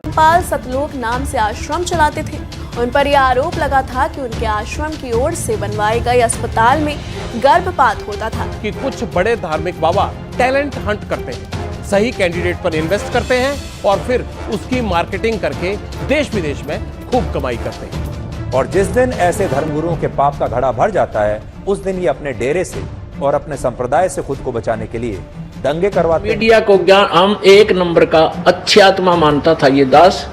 रामपाल सतलोक नाम से आश्रम चलाते थे। उन पर यह आरोप लगा था कि उनके आश्रम की ओर से बनवाए गए अस्पताल में गर्भपात होता था। कि कुछ बड़े धार्मिक बाबा टैलेंट हंट करते हैं, सही कैंडिडेट पर इन्वेस्ट करते हैं और फिर उसकी मार्केटिंग करके देश विदेश में खूब कमाई करते हैं। और जिस दिन ऐसे धर्मगुरुओं के पाप का घड़ा भर जाता है, उस दिन ये अपने डेरे से और अपने संप्रदाय से खुद को बचाने के लिए दंगे करवाते हैं। मीडिया को ज्ञान हम एक नंबर का अच्छी आत्मा मानता था ये दास।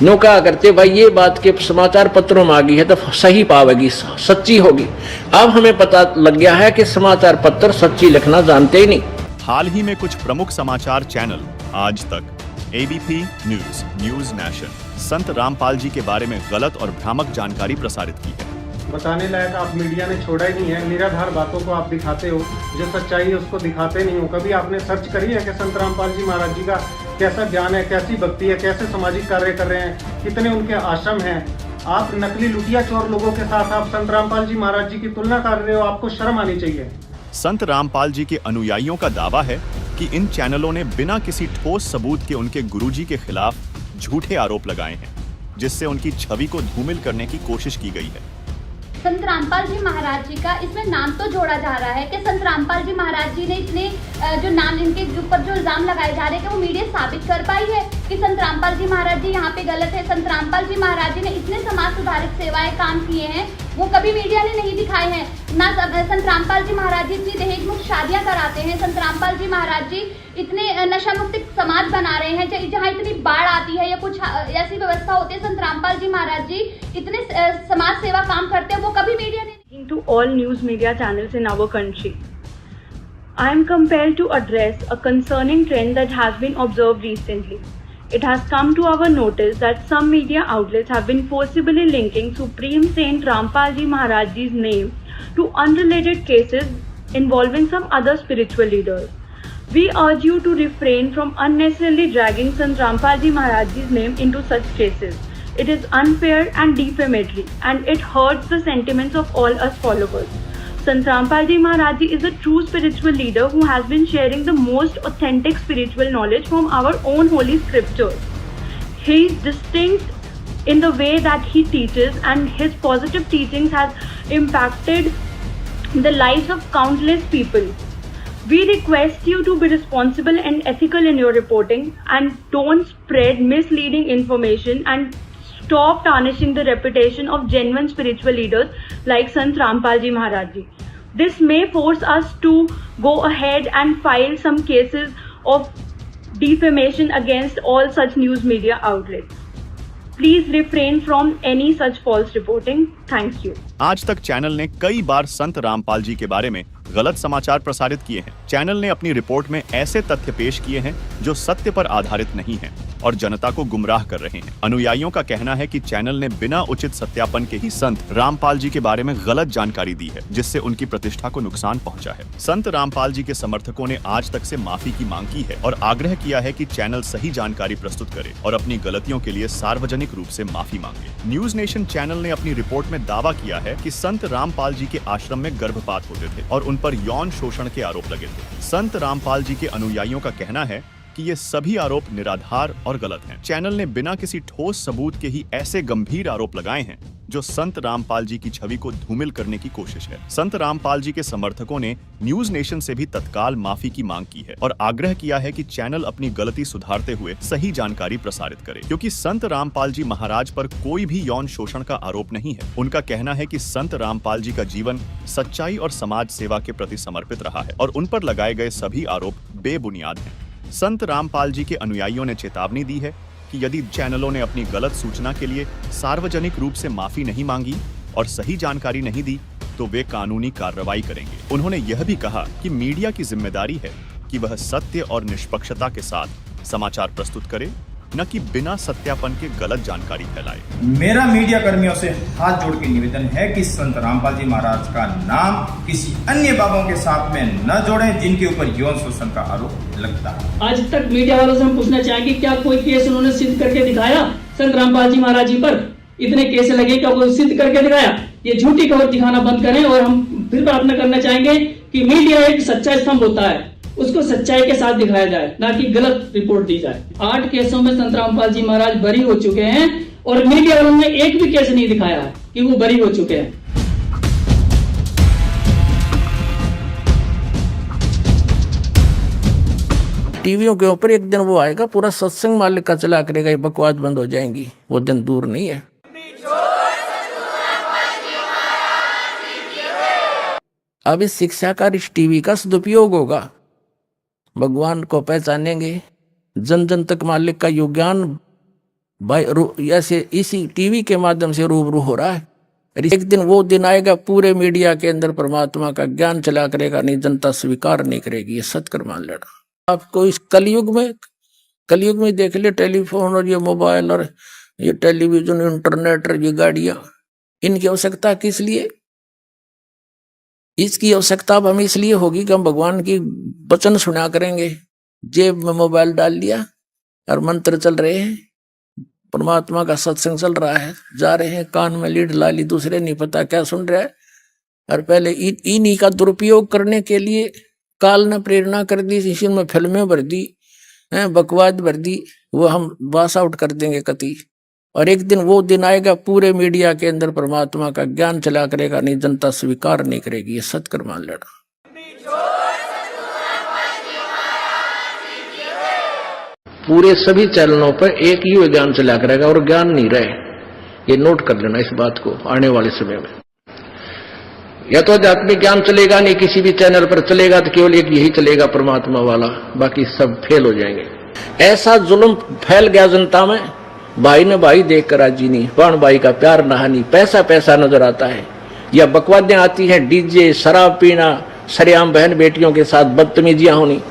नो कहा करते भाई ये बात के समाचार पत्रों में आ गई है तो सही पावेगी, सच्ची होगी। अब हमें पता लग गया है कि समाचार पत्र सच्ची लिखना जानते ही नहीं। हाल ही में कुछ प्रमुख समाचार चैनल आज तक, एबीपी न्यूज, न्यूज नेशन, संत रामपाल जी के बारे में गलत और भ्रामक जानकारी प्रसारित की है। बताने लायक आप मीडिया ने छोड़ा ही नहीं है। निराधार बातों को आप दिखाते हो, जो सच्चाई है उसको दिखाते नहीं हो। कभी आपने सर्च करी है कि संत रामपाल जी महाराज जी का कैसा ज्ञान है, कैसी भक्ति है, कैसे सामाजिक कार्य कर रहे हैं, कितने उनके आश्रम हैं। आप नकली लुटिया चोर लोगों के साथ आप संत रामपाल जी महाराज जी की तुलना कर रहे हो, आपको शर्म आनी चाहिए। संत रामपाल जी के अनुयायियों का दावा है कि इन चैनलों ने बिना किसी ठोस सबूत के उनके गुरुजी के खिलाफ झूठे आरोप लगाए हैं, जिससे उनकी छवि को धूमिल करने की कोशिश की गई है। संत रामपाल जी महाराज जी का इसमें नाम तो जोड़ा जा रहा है कि संत रामपाल जी महाराज जी ने इतने जो नाम इनके ऊपर जो इल्जाम लगाए जा रहे हैं कि वो मीडिया साबित कर पाई है कि संत रामपाल जी महाराज जी यहाँ पे गलत है। संत रामपाल जी महाराज जी ने इतने समाज सुधारक सेवाएं काम किए हैं, वो कभी मीडिया ने नहीं दिखाए हैं ना। संत रामपाल जी महाराज जी इतनी दहेज मुक्त शादियां कराते हैं। संत रामपाल जी महाराज जी इतने नशा मुक्त समाज बना रहे हैं। जहाँ इतनी बाढ़ आती है या कुछ ऐसी व्यवस्था होती है, संत रामपाल जी महाराज जी इतने समाज सेवा काम करते हैं, वो कभी मीडिया ने। To all news media channels in our country, I am compelled to address a concerning trend that has been observed recently. It has come to our notice that some media outlets have been forcibly linking Supreme Saint Rampal Ji Maharaj Ji's name to unrelated cases involving some other spiritual leaders. We urge you to refrain from unnecessarily dragging Sant Rampal Ji Maharaj Ji's name into such cases. It is unfair and defamatory, and it hurts the sentiments of all us followers. Sant Rampal Ji Maharaj Ji is a true spiritual leader who has been sharing the most authentic spiritual knowledge from our own holy scriptures. He is distinct in the way that he teaches, and his positive teachings has impacted the lives of countless people. We request you to be responsible and ethical in your reporting, and don't spread misleading information, and stop tarnishing the reputation of genuine spiritual leaders like Sant Rampal Ji Maharaj Ji. This may force us to go ahead and file some cases of defamation against all such news media outlets. Please refrain from any such false reporting. Thank you. आज तक channel ने कई बार संत रामपाल जी के बारे में गलत समाचार प्रसारित किए हैं। चैनल ने अपनी रिपोर्ट में ऐसे तथ्य पेश किए हैं जो सत्य पर आधारित नहीं हैं और जनता को गुमराह कर रहे हैं। अनुयायियों का कहना है कि चैनल ने बिना उचित सत्यापन के ही संत रामपाल जी के बारे में गलत जानकारी दी है, जिससे उनकी प्रतिष्ठा को नुकसान पहुंचा है। संत रामपाल जी के समर्थकों ने आज तक से माफी की मांग की है और आग्रह किया है कि चैनल सही जानकारी प्रस्तुत करे और अपनी गलतियों के लिए सार्वजनिक रूप से माफी मांगे। न्यूज नेशन चैनल ने अपनी रिपोर्ट में दावा किया है कि संत रामपाल जी के आश्रम में गर्भपात होते थे और उन पर यौन शोषण के आरोप लगे थे। संत रामपाल जी के अनुयायियों का कहना है कि ये सभी आरोप निराधार और गलत हैं। चैनल ने बिना किसी ठोस सबूत के ही ऐसे गंभीर आरोप लगाए हैं जो संत रामपाल जी की छवि को धूमिल करने की कोशिश है। संत रामपाल जी के समर्थकों ने न्यूज नेशन से भी तत्काल माफी की मांग की है और आग्रह किया है कि चैनल अपनी गलती सुधारते हुए सही जानकारी प्रसारित करे, क्योंकि संत रामपाल जी महाराज पर कोई भी यौन शोषण का आरोप नहीं है। उनका कहना है कि संत रामपाल जी का जीवन सच्चाई और समाज सेवा के प्रति समर्पित रहा है और उन पर लगाए गए सभी आरोप बेबुनियाद हैं। संत रामपाल जी के अनुयायियों ने चेतावनी दी है कि यदि चैनलों ने अपनी गलत सूचना के लिए सार्वजनिक रूप से माफी नहीं मांगी और सही जानकारी नहीं दी तो वे कानूनी कार्रवाई करेंगे। उन्होंने यह भी कहा कि मीडिया की जिम्मेदारी है कि वह सत्य और निष्पक्षता के साथ समाचार प्रस्तुत करे, न कि बिना सत्यापन के गलत जानकारी फैलाए। मेरा मीडिया कर्मियों से हाथ जोड़ के निवेदन है कि संत रामपाल जी महाराज का नाम किसी अन्य बाबों के साथ में न जोड़ें जिनके ऊपर यौन शोषण का आरोप लगता है। आज तक मीडिया वालों से हम पूछना चाहेंगे, क्या कोई केस उन्होंने सिद्ध करके दिखाया संत रामपाल जी महाराज जी पर? इतने केस लगे, क्या कोई सिद्ध करके दिखाया? ये झूठी खबर दिखाना बंद करें और हम फिर प्रार्थना करना चाहेंगे कि मीडिया एक सच्चा स्तंभ होता है, उसको सच्चाई के साथ दिखाया जाए, ना कि गलत रिपोर्ट दी जाए। 8 केसों में संत रामपाल जी महाराज बरी हो चुके हैं और मीडिया वालों ने एक भी केस नहीं दिखाया है कि वो बरी हो चुके हैं। टीवियों के ऊपर एक दिन वो आएगा, पूरा सत्संग मालिक का चला करेगा, ये बकवास बंद हो जाएंगी, वो दिन दूर नहीं है। अब इस शिक्षा का इस टीवी का सदुपयोग होगा, भगवान को पहचानेंगे, जन जन तक मालिक का यो ज्ञान ऐसे इसी टीवी के माध्यम से रूबरू हो रहा है। एक दिन वो दिन आएगा, पूरे मीडिया के अंदर परमात्मा का ज्ञान चला करेगा, नहीं जनता स्वीकार नहीं करेगी, ये सत्कर मान लेना। आपको इस कलयुग में देख ले, टेलीफोन और ये मोबाइल और ये टेलीविजन, इंटरनेट और ये गाड़ियां, इनकी आवश्यकता किस लिए? इसकी आवश्यकता अब हमें इसलिए होगी कि हम भगवान की वचन सुना करेंगे। जेब में मोबाइल डाल लिया और मंत्र चल रहे हैं, परमात्मा का सत्संग चल रहा है, जा रहे हैं, कान में लीड ला ली, दूसरे नहीं पता क्या सुन रहा है। और पहले इन्हीं का दुरुपयोग करने के लिए काल ने प्रेरणा कर दी, इसी में फिल्में भर दी, बकवास भर दी, वो हम वास आउट कर देंगे कति। और एक दिन वो दिन आएगा, पूरे मीडिया के अंदर परमात्मा का ज्ञान चला करेगा, नहीं जनता स्वीकार नहीं करेगी, ये सत्कर मान लेना। पूरे सभी चैनलों पर एक ही ज्ञान चला करेगा और ज्ञान नहीं रहे, ये नोट कर लेना इस बात को। आने वाले समय में या तो आध्यात्मिक ज्ञान चलेगा नहीं, किसी भी चैनल पर चलेगा तो केवल एक यही चलेगा परमात्मा वाला, बाकी सब फेल हो जाएंगे। ऐसा जुल्म फैल गया जनता में, भाई ने भाई देख कर राजी नहीं, बाण भाई का प्यार नहानी, पैसा पैसा नजर आता है, या बकवादें आती हैं, डीजे, शराब पीना, सरेआम बहन बेटियों के साथ बदतमीजियां होनी,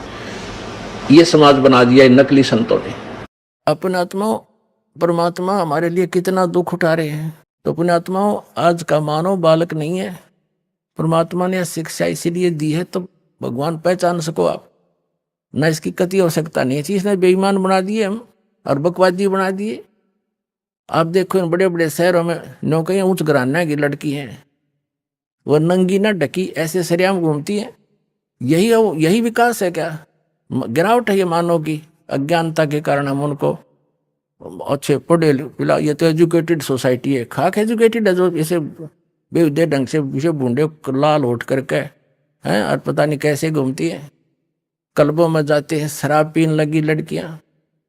ये समाज बना दिया नकली संतों ने। अपने आत्माओं, परमात्मा हमारे लिए कितना दुख उठा रहे हैं। तो अपने आत्माओं, आज का मानव बालक नहीं है, परमात्मा ने शिक्षा इसीलिए दी है तो भगवान पहचान सको आप, न इसकी कति आवश्यकता नहीं है। इसने बेईमान बना दिए हम और बकवादी बना दिए। आप देखो इन बड़े बड़े शहरों में नौकरियां उच्च घराना की लड़की हैं, वो नंगी न ढकी ऐसे सरेआम घूमती हैं। यही विकास है क्या? गिरावट है ये मानव की, अज्ञानता के कारण हम उनको अच्छे पढ़े पिला, ये तो एजुकेटेड सोसाइटी है, खाक एजुकेटेड है, जो इसे बेहुदे ढंग से इसे बूढ़े लाल उठ करके हैं और पता नहीं कैसे घूमती है, क्लबों में जाते हैं, शराब पीने लगी लड़कियां।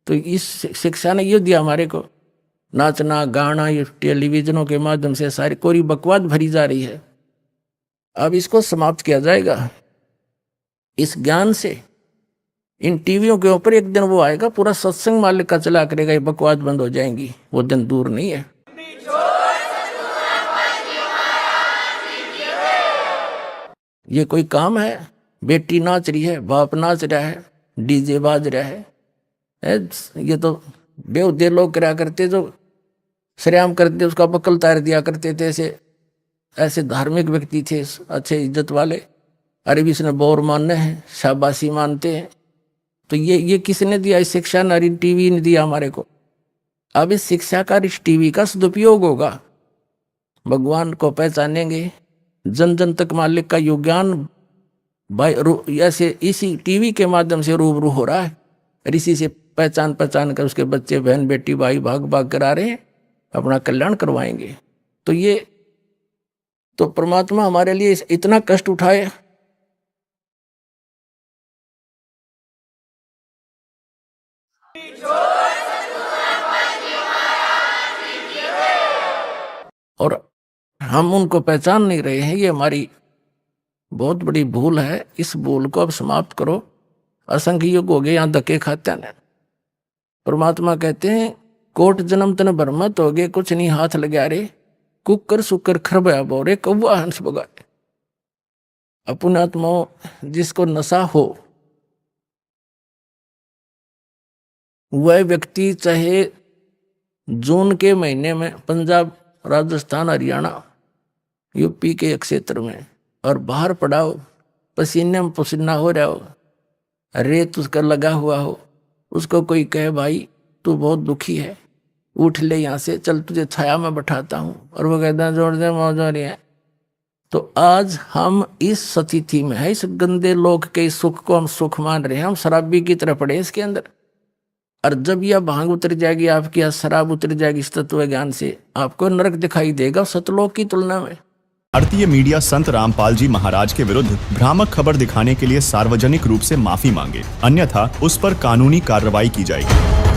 तो इस शिक्षा ने ये दिया हमारे को, नाचना गाना, ये टेलीविजनों के माध्यम से सारी कोरी बकवास भरी जा रही है। अब इसको समाप्त किया जाएगा इस ज्ञान से। इन टीवियों के ऊपर एक दिन वो आएगा, पूरा सत्संग मालिक का चला करेगा, ये बकवास बंद हो जाएंगी, वो दिन दूर नहीं है। ये कोई काम है? बेटी नाच रही है, बाप नाच रहा है, डीजे बाज रहा है, ये तो बेहुदे लोग करा करते, जो सरेआम करते उसका बकल तार दिया करते थे। ऐसे धार्मिक व्यक्ति थे, अच्छे इज्जत वाले, अरे भी इसने बोर मानने हैं, शाबाशी मानते हैं। तो ये किसने दिया? इस शिक्षा ने, टीवी ने दिया हमारे को। अब इस शिक्षा का, इस टीवी का सदुपयोग होगा, भगवान को पहचानेंगे, जन जन तक मालिक का यो ज्ञान ऐसे इसी टीवी के माध्यम से रूबरू हो रहा है। और इसी से पहचान कर उसके बच्चे, बहन, बेटी, भाई भाग भाग कर आ रहे हैं, अपना कल्याण करवाएंगे। तो ये तो परमात्मा हमारे लिए इतना कष्ट उठाए, और हम उनको पहचान नहीं रहे हैं। ये हमारी बहुत बड़ी भूल है। इस भूल को अब समाप्त करो। असंख्य युग हो गए यहाँ धक्के खाते हैं। परमात्मा कहते हैं, कोट जन्म तन भरमत हो गए, कुछ नहीं हाथ लगा रे, कुकर सुकर खरबया बोरे, कौवा हंस बगाए। अपने आत्माओं, जिसको नशा हो वह व्यक्ति चाहे जून के महीने में पंजाब, राजस्थान, हरियाणा, यूपी के क्षेत्र में और बाहर पड़ा हो, पसीने में पसीना हो रहा हो, रेत उसका लगा हुआ हो, उसको कोई कहे भाई तू बहुत दुखी है, उठ ले यहाँ से, चल तुझे छाया में बैठाता हूँ, और वो कहता है जोड़ दे मौज हो रही है, तो आज हम इस स्थिति में है, इस गंदे लोक के सुख को हम सुख मान रहे हैं, हम शराबी की तरह पड़े इसके अंदर। और जब यह भांग उतर जाएगी आपकी, या शराब उतर जाएगी इस तत्व ज्ञान से, आपको नरक दिखाई देगा सतलोक की तुलना में। भारतीय मीडिया संत रामपाल जी महाराज के विरुद्ध भ्रामक खबर दिखाने के लिए सार्वजनिक रूप से माफी मांगे, अन्यथा उस पर कानूनी कार्रवाई की जाएगी।